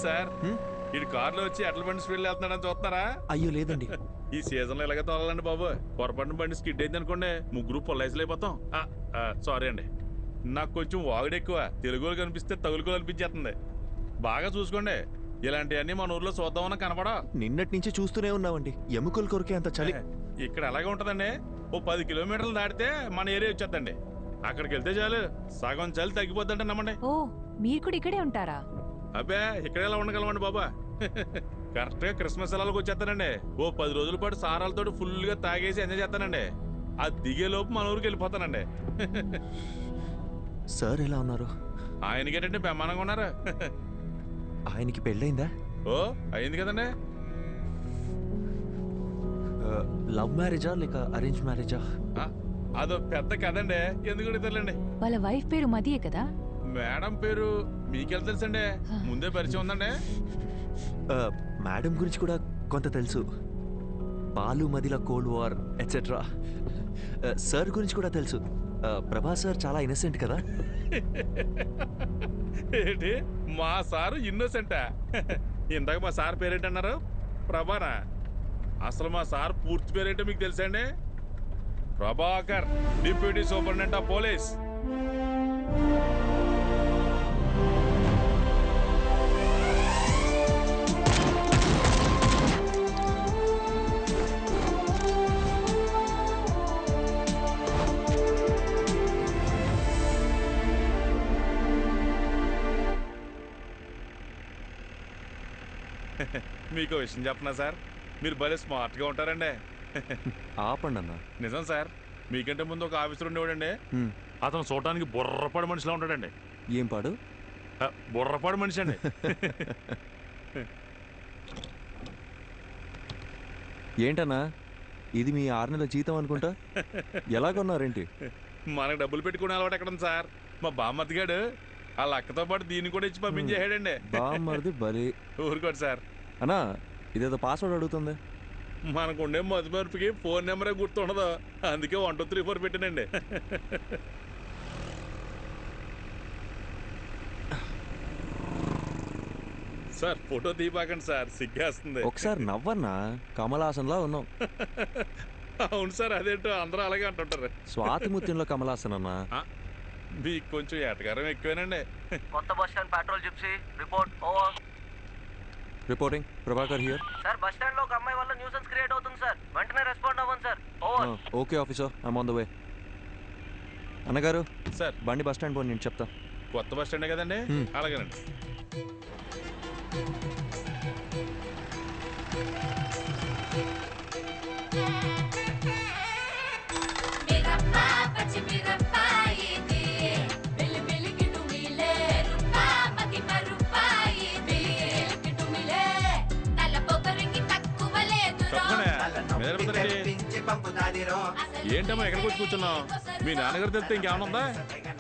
Sir ఇటు కారులో వచ్చి ఎట్ల బండి స్పీడ్ వెళ్తున్నాడని చూస్తున్నారా? అయ్యో లేదండి. ఈ సీజన్ లో ఇలాగే తోలాలండి బాబు. పొరపాటున బండి స్కిడ్ అయింది అనుకోండి, ముగ్గురు పొల్లైసులు అయిపోతాం. సారీ అండి, నాకు కొంచెం వాగుడు ఎక్కువ. తెలుగులో కనిపిస్తే తగులుకోలు అనిపించేస్తుంది. బాగా చూసుకోండి, ఇలాంటివన్నీ మన ఊర్లో చూద్దామన్నా కనపడా. నిన్నటి నుంచి చూస్తూనే ఉన్నామండి, ఎముకలు కొరికే అంత చలి. ఇక్కడ ఎలాగే ఉంటదండి, ఓ 10 కిలోమీటర్లు దాటితే మన ఏరియా వచ్చేద్దండి. అక్కడికి వెళ్తే చాలు సగం చలి తగ్గిపోద్దంటే నమ్మండి. ఓ, మీరు కూడా ఇక్కడే ఉంటారా? అబ్బే, ఇక్కడ ఎలా ఉండగలమండి బాబా. కరెక్ట్ గా క్రిస్మస్ సెలవులకు వచ్చేస్తానండి. ఓ 10 రోజుల పాటు సారాలతో ఫుల్ గా తాగేసి ఎంజాయ్ చేస్తానండి. ఆ దిగే లోపు మన ఊరికి వెళ్ళిపోతానండి. సార్ ఎలా ఉన్నారు? ఆయనకేటంటే బ్రహ్మాండంగా ఉన్నారు. ఆయనకి పెళ్ళైందా? ఓ అయింది కదండి. లవ్ మ్యారేజా లేక అరేంజ్ మ్యారేజా? అదో పెద్ద కదండి, ఎందుకు తెలియండి. వాళ్ళ వైఫ్ పేరు మదియే కదా? మేడం పేరు మీకెళ్ళ తెలుసండి, ముందే పరిచయం ఉందండి. మేడం గురించి కూడా కొంత తెలుసు. బాలు మదిల కోల్డ్ వార్ ఎట్సెట్రా. సార్ గురించి కూడా తెలుసు. ప్రభా సార్ చాలా ఇన్నసెంట్ కదా. ఏంటి మా సారు ఇన్నోసెంటా? ఇందాక మా సార్ పేరేంటన్నారు? ప్రభానా? అసలు మా సార్ పూర్తి పేరేంటో మీకు తెలుసండి? Prabhakar, deputy superintendent of police. మీకు విషయం చెప్పనా సార్, మీరు భలే స్మార్ట్గా ఉంటారండి. ఆపండి అన్న. నిజం సార్, మీకంటే ముందు ఒక ఆఫీసర్ ఉండేవాడండి. అతను చూడటానికి బుర్రపాడు మనిషిలా ఉంటాడండి. ఏం పాడు? బుర్రపాడు మనిషి అండి. ఏంటన్నా ఇది మీ 6 నెలల జీతం అనుకుంటా. ఎలాగొన్నారేంటి? మనకు డబ్బులు పెట్టుకునే అలవాటు ఎక్కడ ఉంది సార్? మా బామ్మతిగాడు వాళ్ళ అక్కతో పాటు దీన్ని కూడా ఇచ్చి పంపించేసాడండి. బామ్మది బలి. ఊరుకోండి సార్. అన్నా ఇదేదో పాస్వర్డ్ అడుగుతుంది. మనకుండే మధుమర్పుకి ఫోన్ నెంబరే గుర్తుండదు, అందుకే 1 2 3 4 పెట్టానండి. సార్ ఫోటో తీపాకండి సార్, సిగ్గేస్తుంది. ఒకసారి నవ్వన్నా, కమలాసన్లా ఉన్నాం. అవును సార్, అదేంటో అందరూ అలాగే అంటుంటారు. స్వాతిముత్యంలో కమలాసన్ అన్నా. మీకు కొంచెం ఎటకారం ఎక్కువేనండి. కొత్త bus stand petrol gypsy report over. Reporting Prabhakar here. Sir bus stand లో ఒక అమ్మాయి వల్ల న్యూసెన్స్ క్రియేట్ అవుతుంది సార్, వెంటనే రెస్పాండ్ అవ్వండి sir. Over. Okay officer, I'm on the way. అన్నగారు సార్ బండి బస్ స్టాండ్ పోయి నేను చెప్తా. కొత్త బస్ స్టాండే కదండి, అలాగేనండి. ఏంటమ్మా ఎక్కడికి వచ్చి కూర్చున్నావు? మీ నాన్నగారు తెలిస్తే ఇంకేమన్నా ఉందా?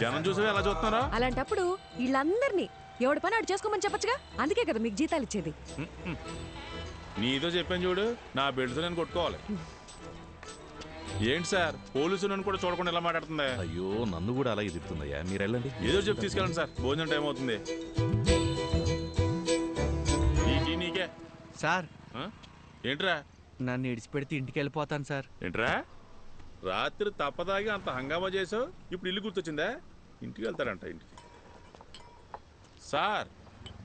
జనం చూసి ఎలా చూస్తున్నారా? అలాంటప్పుడు వీళ్ళందరినీ ఎవడి పని అటు చేసుకోమని చెప్పొచ్చుగా, అందుకే కదా మీకు జీతాలు ఇచ్చేది. నీతో చెప్పాను చూడు, నా బెల్ట్తో నేను కొట్టుకోవాలి. ఏంటి సార్, పోలీసు నన్ను కూడా చూడకుండా ఎలా మాట్లాడుతుంది? అయ్యో నన్ను కూడా అలాగే చెప్తుందయ్యా, మీరు వెళ్ళండి. ఏదో చెప్పి తీసుకెళ్ళండి సార్, భోజనం టైం అవుతుంది. నీకే సార్. ఏంట్రా? నన్ను ఇడిచిపెడితే ఇంటికి వెళ్ళిపోతాను సార్. ఏంట్రా, రాత్రి తప్పదాగి అంత హంగామా చేసావు, ఇప్పుడు ఇల్లు గుర్తొచ్చిందా? ఇంటికి వెళ్తాడంట. ఇంటికి సార్,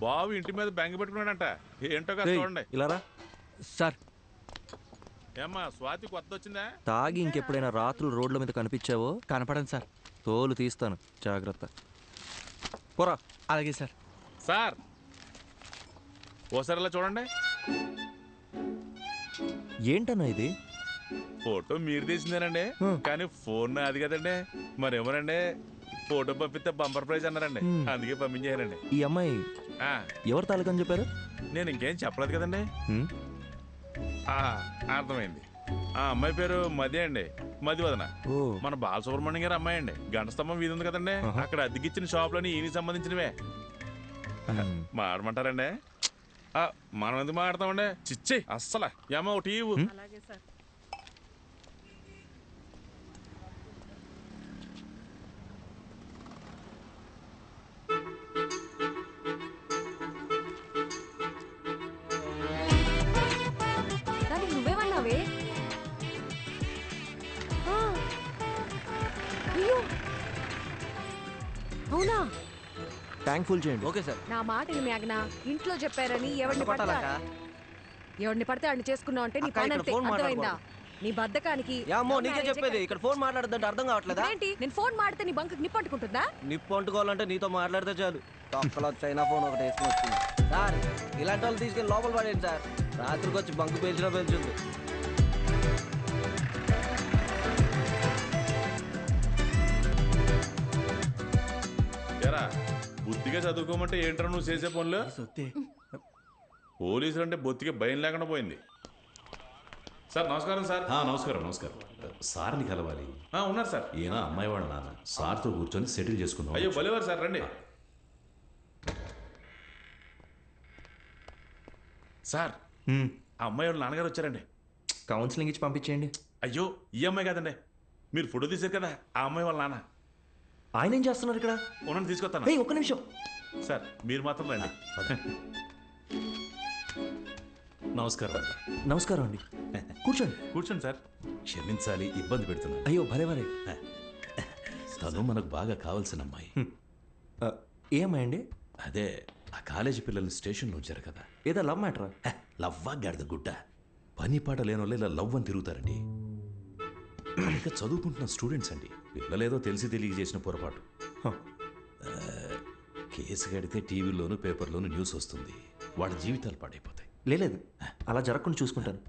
బాబు ఇంటి మీద బెంగ పెట్టుకున్నాడంట. ఏంటో కాదు చూడండి. ఇలారా సార్. ఏమ్మా స్వాతి కొత్త వచ్చిందా? తాగి ఇంకెప్పుడైనా రాత్రులు రోడ్ల మీద కనిపించావో కనపడండి సార్, తోలు తీస్తాను, జాగ్రత్త. పోరా. అలాగే సార్. సార్ ఓసారి ఇలా చూడండి. ఏంటన్నా ఇది? ఫోటో మీరు తీసిందేనండి, కానీ ఫోన్ అది కదండి. మరేమోనండి, ఫోటో పంపిస్తే బంపర్ ప్రైజ్ అన్నారండి, అందుకే పంపించేయారండి. ఈ అమ్మాయి ఎవరు తాలూకని చెప్పారు? నేను ఇంకేం చెప్పలేదు కదండి. అర్థమైంది. ఆ అమ్మాయి పేరు మది అండి, మదివదన. మన బాలసుబ్రహ్మణ్యం గారు అమ్మాయి అండి. గంట స్తంభం వీధి ఉంది కదండి, అక్కడ అద్దెకిచ్చిన షాపులని ఈయనకి సంబంధించినవే. మాడమంటారండి? మనం ఎందుకు మాడతామండి? చిచ్చి అస్సలు ఏమో ఒకటి. ట్యాంక్ ఫుల్ చేయండి. Okay sir. నా మాట విని మేఘనా, ఇంట్లో చెప్పారని ఎవరిని పడితే కొట్టాలక్క. వాడిని చేసుకున్నావు అంటే నీ అక్క, పని ఇక్కడ అంతే. ఫోన్ అర్థమైందా? నీ బద్ధకానికి యామ్మో love నీకే marriage చెప్పేది, ఇక్కడ ఫోన్ మాట్లాడదంటే అర్థం కావట్లేదా? ఏంటి నేను ఫోన్ మాడితే నీ బంకు నిప్పట్టుకుంటుందా? నిప్పు అంటుకోవాలంటే నీతో మాట్లాడితే చాలు. తొక్కలో చైనా ఫోన్ ఒకటి వేసుకుని వచ్చింది. సార్ ఇలాంటి వాళ్ళు తీసుకెళ్ళి లోపల పడేయండి సార్. రాత్రికి వచ్చి బంకు పేల్చినా పేల్చుంది. ఎరా బుద్ధిగా చదువుకోమంటే ఏంట్రా నువ్వు చేసే పనులు? పోలీసులు అంటే బొత్తిగా భయం లేకుండా పోయింది. సార్ నమస్కారం సార్. నమస్కారం నమస్కారం. సార్ని కలవాలి. ఉన్నారు సార్. ఈయన అమ్మాయి వాళ్ళ నాన్న. సార్తో కూర్చొని సెటిల్ చేసుకుందాం. అయ్యో భలేవారు సార్, రండి. సార్ ఆ అమ్మాయి వాళ్ళ నాన్నగారు వచ్చారండి. కౌన్సిలింగ్ ఇచ్చి పంపించేయండి. అయ్యో ఈ అమ్మాయి కాదండి, మీరు ఫోటో తీశారు కదా ఆ అమ్మాయి వాళ్ళ నాన్న. ఆయన ఏం చేస్తున్నారు ఇక్కడ? ఉన్నది తీసుకొస్తాను. ఏయ్, ఒక్క నిమిషం సార్ మీరు మాత్రం రండి. నమస్కారం. నమస్కారం అండి. కూర్చోండి. కూర్చోండి సార్. క్షమించాలి, ఇబ్బంది పెడుతున్నాను. అయ్యో భలే భలే. తను మనకు బాగా కావాల్సిన అమ్మాయి. ఏ అమ్మాయి అండి? అదే ఆ కాలేజీ పిల్లల్ని స్టేషన్లో ఉంచారు కదా. ఏదో లవ్ మ్యాటరా? లవ్వా గాడిద గుడ్డ. పని పాట లేని వాళ్ళు ఇలా లవ్ అని తిరుగుతారండి. ఇంకా చదువుకుంటున్న స్టూడెంట్స్ అండి. పిల్లలేదో తెలిసి తెలియ చేసిన పొరపాటు. కేసు కడితే టీవీలోను పేపర్లోను న్యూస్ వస్తుంది. వాళ్ళ జీవితాలు పాడైపోతాయి. లేదు, అలా జరగకుండా చూసుకుంటాను.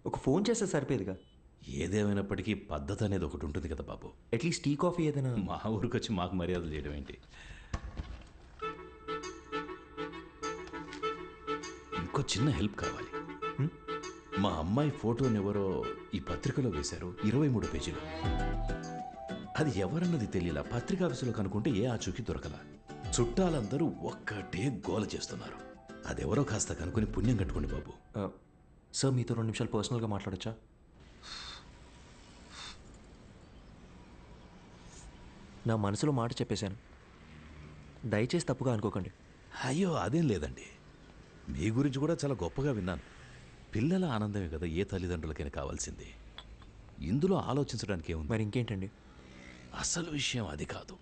ఒక ఫోన్ చేస్తే సరిపోయేదిగా. ఏదేమైనప్పటికీ పద్ధతి అనేది ఒకటి ఉంటుంది కదా బాబు. అట్లీస్ట్ టీ కాఫీ ఏదైనా. మా ఊరికి వచ్చి మాకు మర్యాదలు చేయడం ఏంటి? ఇంకో చిన్న హెల్ప్ కావాలి. మా అమ్మాయి ఫోటోని ఎవరో ఈ పత్రికలో వేశారు, 23 పేజీలు. అది ఎవరన్నది తెలియలా. పత్రికా ఆఫీసులో కనుక్కుంటే ఏ ఆచూకీ దొరకలా. చుట్టాలందరూ ఒక్కటే గోల చేస్తున్నారు. అదెవరో కాస్త కనుక్కొని పుణ్యం కట్టుకోండి బాబు. సార్ మీతో 2 నిమిషాలు పర్సనల్గా మాట్లాడచ్చా? నా మనసులో మాట చెప్పేశాను, దయచేసి తప్పుగా అనుకోకండి. అయ్యో అదేం లేదండి. మీ గురించి కూడా చాలా గొప్పగా విన్నాను. పిల్లల ఆనందమే కదా ఏ తల్లిదండ్రులకైనా కావాల్సింది. ఇందులో ఆలోచించడానికి ఏముంది? మరి ఇంకేంటండి? అసలు విషయం అది కాదు.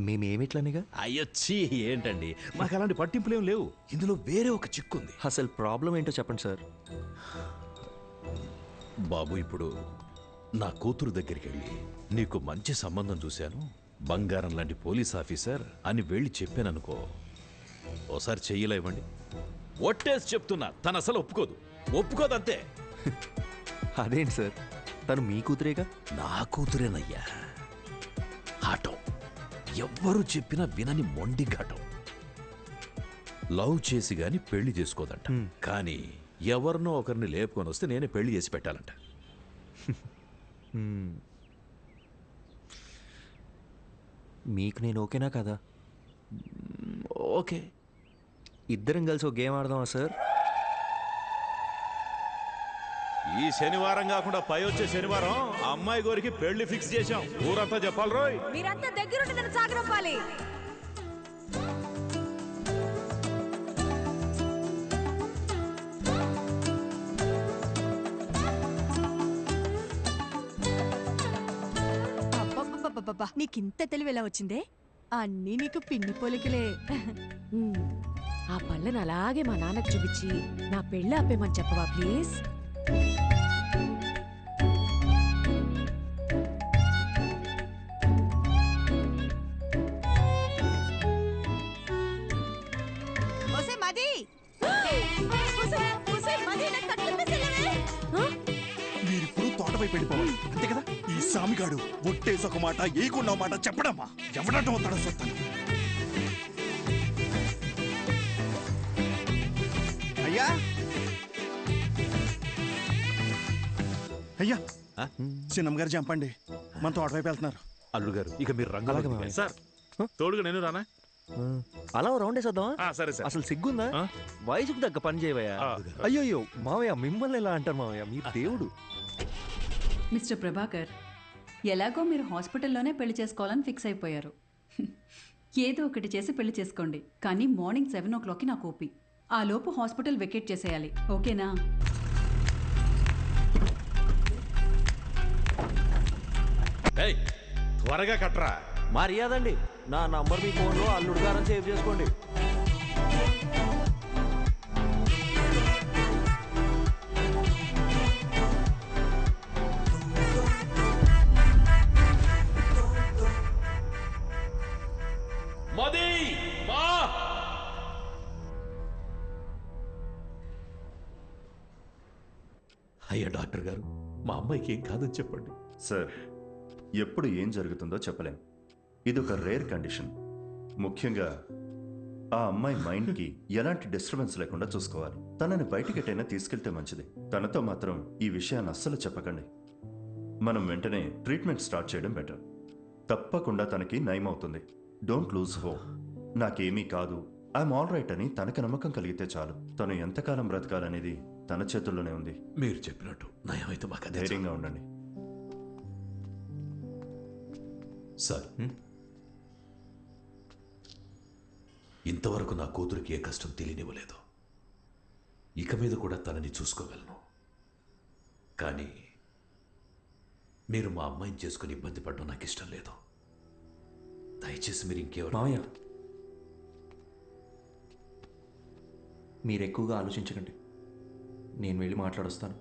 మేమేమిట్లనిగా? అయ్యొచ్చి ఏంటండి, మాకు అలాంటి పట్టింపులేం లేవు. ఇందులో వేరే ఒక చిక్కుంది. అసలు ప్రాబ్లం ఏంటో చెప్పండి సార్. బాబు, ఇప్పుడు నా కూతురు దగ్గరికి వెళ్ళి నీకు మంచి సంబంధం చూశాను, బంగారం లాంటి పోలీస్ ఆఫీసర్ అని వెళ్ళి చెప్పాననుకో, ఓసారి చెయ్యిలా ఇవ్వండి. ఒట్టేసి చెప్తున్నా, తను అసలు ఒప్పుకోదంతే. అదేంటి సార్, తను మీ కూతురేగా? నా కూతురేనయ్యా. ఆటో ఎవ్వరు చెప్పినా వినని మొండి ఘటం. లవ్ చేసి గాని పెళ్లి చేసుకోదంట. కానీ ఎవరినో ఒకరిని లేపుకొని వస్తే నేనే పెళ్లి చేసి పెట్టాలంట. మీకు నేను ఓకేనా కదా? ఓకే. ఇద్దరం కలిసి ఒక గేమ్ ఆడదామా సార్? ఈ శనివారం కాకుండా పై వచ్చే శనివారం అమ్మాయి గోరికి పెళ్లి ఫిక్స్ చేశాం. ఊరంతా చెప్పాలి రోయ్. మీరంతా దగ్గరుండి నన్ను సాగరంపాలి. అబ్బబ్బబ్బబ్బబ్బా, నీకింత తెలివి ఎలా వచ్చిందే? అన్నీ నీకు పిన్ని పోలికలే. ఆ పళ్ళను అలాగే మా నాన్నకు చూపించి నా పెళ్ళి ఆపేమని చెప్పవా ప్లీజ్? ఒసే మది, ఒసే మది, నాకు తట్టుకునేసేలేవే. మీరిప్పుడు తోటపై వెళ్ళిపోవాలి అంతే కదా. ఈ సామిగాడు ఒట్టేసి ఒక మాట ఏకుండా మాట చెప్పడమ్మా. ఎవడంటే వస్తాడో చూస్తాను. అయ్యా అయ్యా, చిన్నమ్మ గారు చంపండి, మన తోటవైపు వెళ్తున్నారు. అల్లుడు గారు, ఇక మీరు అలాగే రంగు మావయ్య. సార్ తోడుగా నేను రానా? అలా రౌండ్ వేసేద్దామా? సరే సార్. అసలు సిగ్గుందా? వయసుకు తగ్గ పని చేయవయ్యా. అయ్యో మావయ్య, మిమ్మల్ని ఎలా అంటారు మావయ్య, మీరు దేవుడు. మిస్టర్ ప్రభాకర్, ఎలాగో మీరు హాస్పిటల్లోనే పెళ్లి చేసుకోవాలని ఫిక్స్ అయిపోయారు. ఏదో ఒకటి చేసి పెళ్లి చేసుకోండి, కానీ మార్నింగ్ 7 o'clockకి నాకు ఓపి. ఆ లోపు హాస్పిటల్ వెకేట్ చేసేయాలి, ఓకేనా? త్వరగా కట్రా. మర్యాదండి, నా నంబర్ మీ ఫోన్లో అల్లుడు గారని సేవ్ చేసుకోండి. మది మా అయ్యా డాక్టర్ గారు, మా అమ్మాయికి ఏం కాదని చెప్పండి. సార్, ఎప్పుడు ఏం జరుగుతుందో చెప్పలేం. ఇది ఒక రేర్ కండిషన్. ముఖ్యంగా ఆ అమ్మాయి మైండ్కి ఎలాంటి డిస్టర్బెన్స్ లేకుండా చూసుకోవాలి. తనని బయటికి ఎటైనా తీసుకెళ్తే మంచిది. తనతో మాత్రం ఈ విషయాన్ని అస్సలు చెప్పకండి. మనం వెంటనే ట్రీట్మెంట్ స్టార్ట్ చేయడం బెటర్. తప్పకుండా తనకి నయం అవుతుంది. Don't lose hope. నాకేమీ కాదు, ఐఎమ్ ఆల్ రైట్ అని తనకి నమ్మకం కలిగితే చాలు. తను ఎంతకాలం బ్రతకాలనేది తన చేతుల్లోనే ఉంది. మీరు చెప్పినట్టు నయమైతే మాకు అదే ధైర్యంగా ఉండండి. సార్, ఇంతవరకు నా కూతురికి ఏ కష్టం తెలియనివ్వలేదు. ఇక మీద కూడా తనని చూసుకోగలను. కానీ మీరు మా అమ్మాయిని చేసుకుని ఇబ్బంది పడడం నాకు ఇష్టం లేదు. దయచేసి మీరు ఇంకెవరు మామయ్య, మీరు ఎక్కువగా ఆలోచించకండి. నేను వెళ్ళి మాట్లాడొస్తాను.